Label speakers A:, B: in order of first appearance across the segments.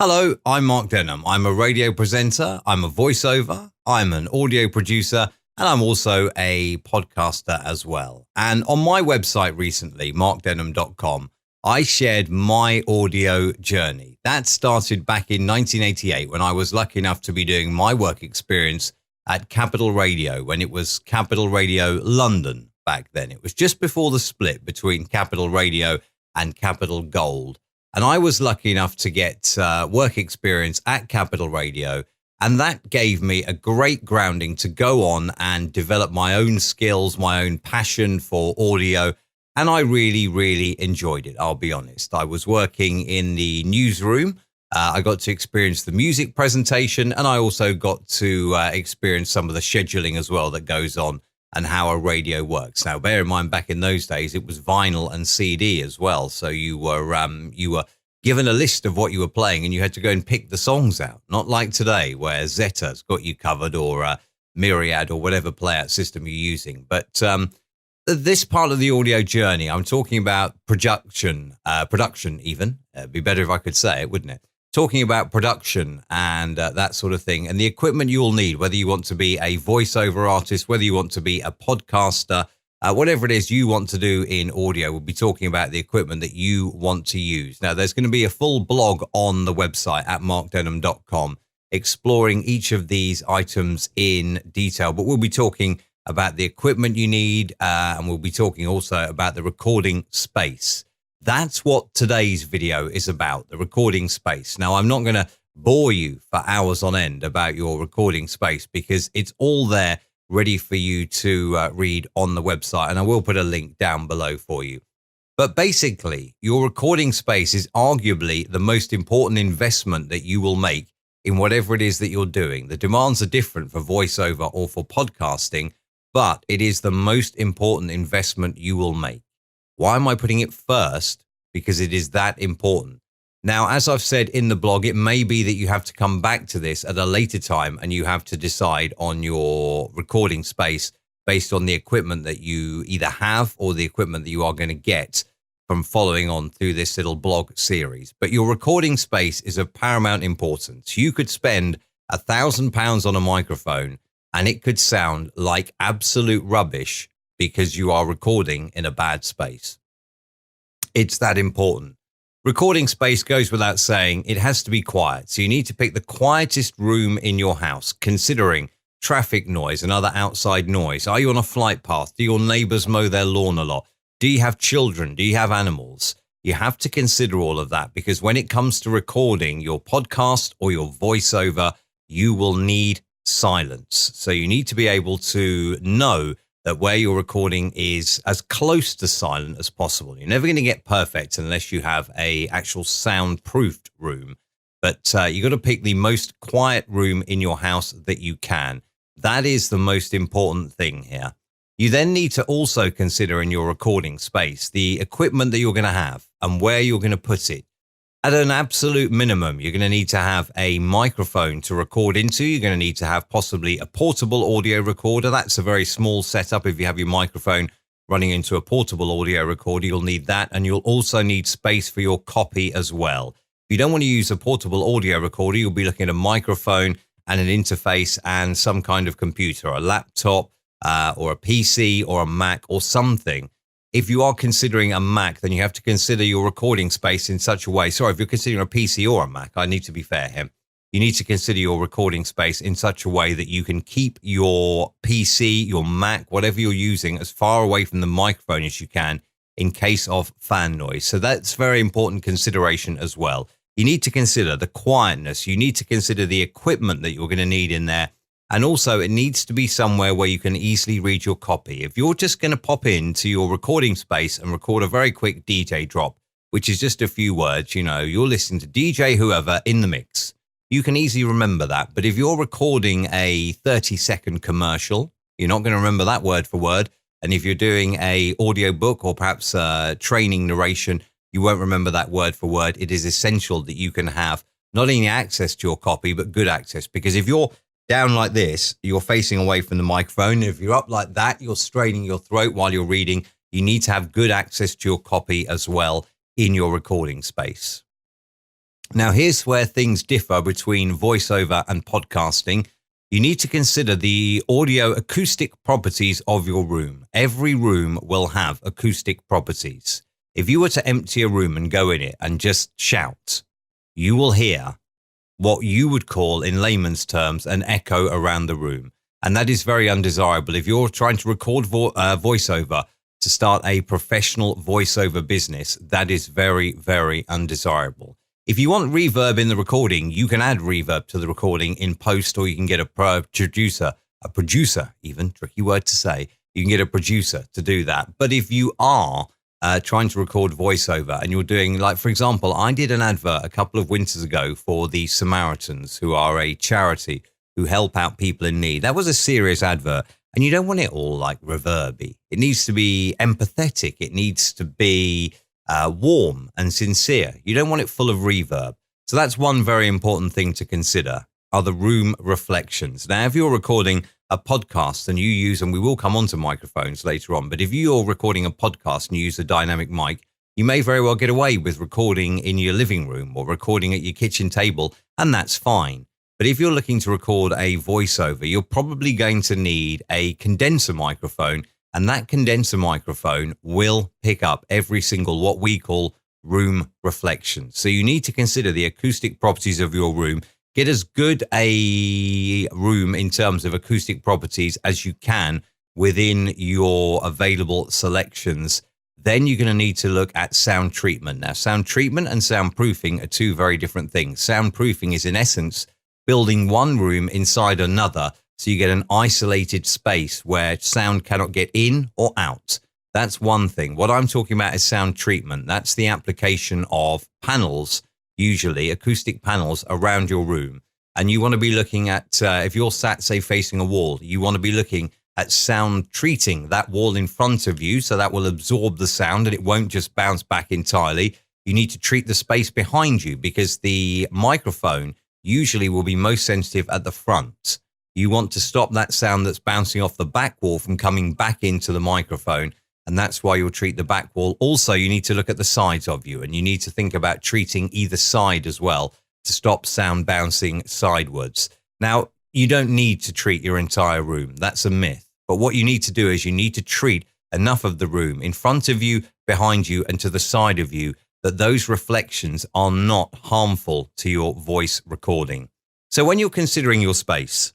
A: Hello, I'm Mark Denham. I'm a radio presenter, I'm a voiceover, I'm an audio producer, and I'm also a podcaster as well. And on my website recently, markdenham.com, I shared my audio journey. That started back in 1988 when I was lucky enough to be doing my work experience at Capital Radio, when it was Capital Radio London back then. It was just before the split between Capital Radio and Capital Gold. And I was lucky enough to get work experience at Capital Radio. And that gave me a great grounding to go on and develop my own skills, my own passion for audio. And I really, really enjoyed it. I'll be honest. I was working in the newsroom. I got to experience the music presentation, and I also got to experience some of the scheduling as well that goes on and how a radio works. Now, bear in mind, back in those days, it was vinyl and CD as well. So you were given a list of what you were playing, and you had to go and pick the songs out. Not like today, where Zeta's got you covered, or Myriad, or whatever playout system you're using. But this part of the audio journey, I'm talking about production even. It'd be better if I could say it, wouldn't it? Talking about production and that sort of thing, and the equipment you will need, whether you want to be a voiceover artist, whether you want to be a podcaster, whatever it is you want to do in audio, we'll be talking about the equipment that you want to use. Now, there's going to be a full blog on the website at markdenham.com exploring each of these items in detail, but we'll be talking about the equipment you need, and we'll be talking also about the recording space. That's what today's video is about, the recording space. Now, I'm not going to bore you for hours on end about your recording space, because it's all there ready for you to read on the website. And I will put a link down below for you. But basically, your recording space is arguably the most important investment that you will make in whatever it is that you're doing. The demands are different for voiceover or for podcasting, but it is the most important investment you will make. Why am I putting it first? Because it is that important. Now, as I've said in the blog, it may be that you have to come back to this at a later time, and you have to decide on your recording space based on the equipment that you either have or the equipment that you are going to get from following on through this little blog series. But your recording space is of paramount importance. You could spend £1,000 on a microphone and it could sound like absolute rubbish because you are recording in a bad space. It's that important. Recording space goes without saying. It has to be quiet. So you need to pick the quietest room in your house, considering traffic noise and other outside noise. Are you on a flight path? Do your neighbors mow their lawn a lot? Do you have children? Do you have animals? You have to consider all of that, because when it comes to recording your podcast or your voiceover, you will need silence. So you need to be able to know that where you're recording is as close to silent as possible. You're never going to get perfect unless you have a actual soundproofed room, but you got to pick the most quiet room in your house that you can. That is the most important thing here. You then need to also consider in your recording space the equipment that you're going to have and where you're going to put it. At an absolute minimum, you're going to need to have a microphone to record into. You're going to need to have possibly a portable audio recorder. That's a very small setup. If you have your microphone running into a portable audio recorder, you'll need that. And you'll also need space for your copy as well. If you don't want to use a portable audio recorder, you'll be looking at a microphone and an interface and some kind of computer, a laptop or a PC or a Mac or something. If you are considering a Mac, then you have to consider your recording space in such a way. Sorry, if you're considering a PC or a Mac, I need to be fair here. You need to consider your recording space in such a way that you can keep your PC, your Mac, whatever you're using, as far away from the microphone as you can in case of fan noise. So that's very important consideration as well. You need to consider the quietness. You need to consider the equipment that you're going to need in there. And also, it needs to be somewhere where you can easily read your copy. If you're just going to pop into your recording space and record a very quick DJ drop, which is just a few words, you're listening to DJ whoever in the mix, you can easily remember that. But if you're recording a 30-second commercial, you're not going to remember that word for word. And if you're doing a audiobook or perhaps training narration, you won't remember that word for word. It is essential that you can have not only access to your copy, but good access. Because if you're down like this, you're facing away from the microphone. If you're up like that, you're straining your throat while you're reading. You need to have good access to your copy as well in your recording space. Now, here's where things differ between voiceover and podcasting. You need to consider the audio acoustic properties of your room. Every room will have acoustic properties. If you were to empty a room and go in it and just shout, you will hear what you would call, in layman's terms, an echo around the room. And that is very undesirable. If you're trying to record voiceover to start a professional voiceover business, that is very, very undesirable. If you want reverb in the recording, you can add reverb to the recording in post, or you can get a producer, even, tricky word to say, you can get a producer to do that. But if you are trying to record voiceover and you're doing, like, for example, I did an advert a couple of winters ago for the Samaritans, who are a charity who help out people in need. That was a serious advert, and you don't want it all like reverby. It needs to be empathetic. It needs to be warm and sincere. You don't want it full of reverb. So that's one very important thing to consider, are the room reflections. Now, if you're recording a podcast and you use, and we will come on to microphones later on, but if you're recording a podcast and you use a dynamic mic, you may very well get away with recording in your living room or recording at your kitchen table, and that's fine. But if you're looking to record a voiceover, you're probably going to need a condenser microphone, and that condenser microphone will pick up every single, what we call, room reflection. So you need to consider the acoustic properties of your room. Get as good a room in terms of acoustic properties as you can within your available selections. Then you're going to need to look at sound treatment. Now, sound treatment and soundproofing are two very different things. Soundproofing is, in essence, building one room inside another, so you get an isolated space where sound cannot get in or out. That's one thing. What I'm talking about is sound treatment. That's the application of panels, usually acoustic panels, around your room. And you want to be looking at, if you're sat, say, facing a wall, you want to be looking at sound treating that wall in front of you, so that will absorb the sound and it won't just bounce back entirely. You need to treat the space behind you, because the microphone usually will be most sensitive at the front. You want to stop that sound that's bouncing off the back wall from coming back into the microphone, and that's why you'll treat the back wall. Also, you need to look at the sides of you, and you need to think about treating either side as well to stop sound bouncing sidewards. Now, you don't need to treat your entire room. That's a myth. But what you need to do is you need to treat enough of the room in front of you, behind you, and to the side of you, that those reflections are not harmful to your voice recording. So when you're considering your space,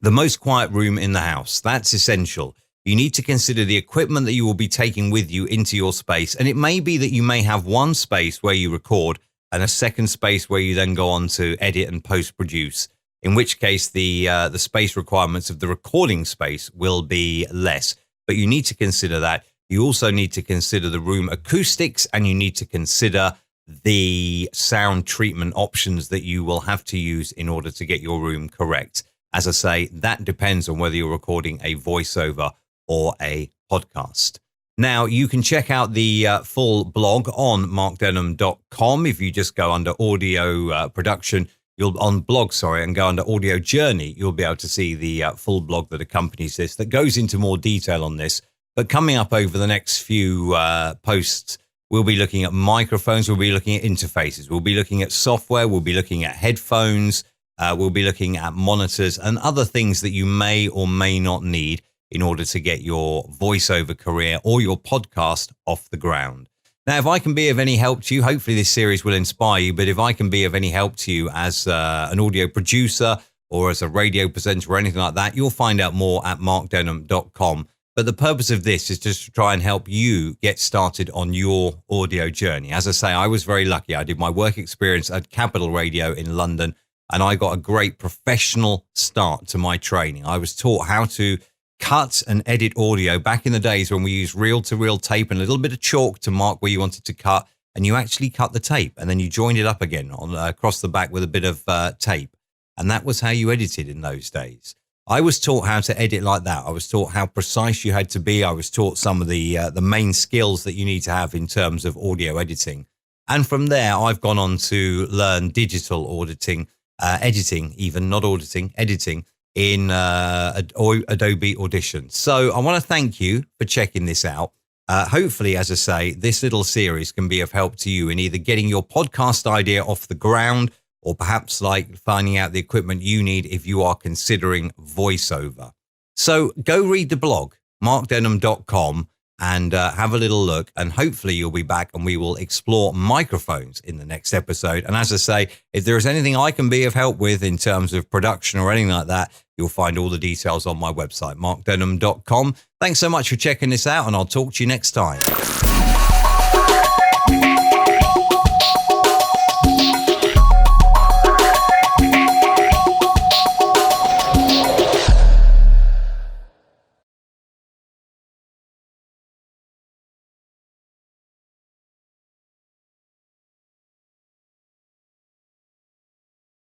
A: the most quiet room in the house, that's essential. You need to consider the equipment that you will be taking with you into your space. And it may be that you may have one space where you record and a second space where you then go on to edit and post-produce, in which case the space requirements of the recording space will be less. But you need to consider that. You also need to consider the room acoustics, and you need to consider the sound treatment options that you will have to use in order to get your room correct. As I say, that depends on whether you're recording a voiceover or a podcast. Now, you can check out the full blog on markdenham.com. If you just go under audio production, and go under audio journey, you'll be able to see the full blog that accompanies this, that goes into more detail on this. But coming up over the next few posts, we'll be looking at microphones, we'll be looking at interfaces, we'll be looking at software, we'll be looking at headphones, we'll be looking at monitors and other things that you may or may not need in order to get your voiceover career or your podcast off the ground. Now, if I can be of any help to you, hopefully this series will inspire you, but if I can be of any help to you as an audio producer or as a radio presenter or anything like that, you'll find out more at markdenham.com. But the purpose of this is just to try and help you get started on your audio journey. As I say, I was very lucky. I did my work experience at Capital Radio in London, and I got a great professional start to my training. I was taught how to cut and edit audio back in the days when we used reel-to-reel tape and a little bit of chalk to mark where you wanted to cut, and you actually cut the tape and then you joined it up again across the back with a bit of tape. And that was how you edited in those days. I was taught how to edit like that. I was taught how precise you had to be. I was taught some of the main skills that you need to have in terms of audio editing. And from there, I've gone on to learn digital editing in Adobe Audition. So I want to thank you for checking this out. Hopefully, as I say, this little series can be of help to you in either getting your podcast idea off the ground or perhaps like finding out the equipment you need if you are considering voiceover. So go read the blog, markdenham.com, and have a little look, and hopefully you'll be back and we will explore microphones in the next episode. And as I say, if there is anything I can be of help with in terms of production or anything like that, you'll find all the details on my website, markdenham.com. Thanks so much for checking this out, and I'll talk to you next time.